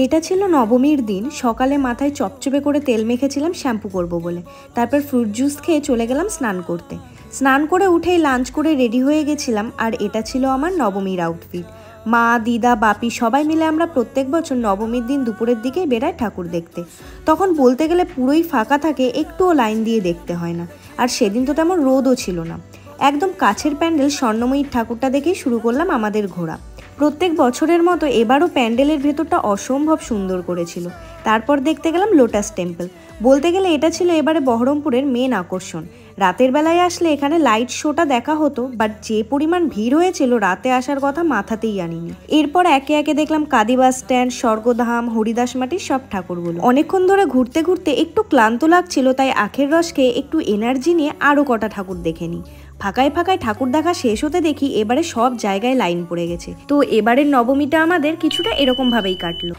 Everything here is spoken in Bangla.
এটা ছিল নবমীর দিন। সকালে মাথায় চপচপে করে তেল মেখেছিলাম শ্যাম্পু করব বলে। তারপর ফ্রুট জুস খেয়ে চলে গেলাম স্নান করতে। স্নান করে উঠেই লাঞ্চ করে রেডি হয়ে গেছিলাম, আর এটা ছিল আমার নবমীর আউটফিট। মা, দিদা, বাপি সবাই মিলে আমরা প্রত্যেক বছর নবমীর দিন দুপুরের দিকেই বেড়াই ঠাকুর দেখতে। তখন বলতে গেলে পুরোই ফাঁকা থাকে, একটুও লাইন দিয়ে দেখতে হয় না। আর সেদিন তো তেমন রোদও ছিল না। একদম কাছের প্যান্ডেল স্বর্ণময়ীর ঠাকুরটা দেখেই শুরু করলাম আমাদের ঘোরা। প্রত্যেক বছরের মতো এবারও প্যান্ডেলের ভেতরটা অসম্ভব সুন্দর করেছিল। তারপর দেখতে গেলাম লোটাস টেম্পল। বলতে গেলে এটা ছিল এবারে বহরমপুরের মেন আকর্ষণ। রাতের বেলায় আসলে এখানে লাইট শোটা দেখা হতো, বাট যে পরিমাণ ভিড় হয়েছিল রাতে আসার কথা মাথাতেই আনিনি। এরপর একে একে দেখলাম কাদি বাস স্ট্যান্ড, স্বর্গধাম, হরিদাস মাটির সব ঠাকুরগুলো। অনেকক্ষণ ধরে ঘুরতে ঘুরতে একটু ক্লান্ত লাগছিল, তাই আখের রস খেয়ে একটু এনার্জি নিয়ে আরও কটা ঠাকুর দেখে নিই। ফাঁকায় ফাঁকায় ঠাকুর দেখা শেষ হতে দেখি এবারে সব জায়গায় লাইন পড়ে গেছে। তো এবারের নবমীটা আমাদের কিছুটা এরকম ভাবেই কাটলো।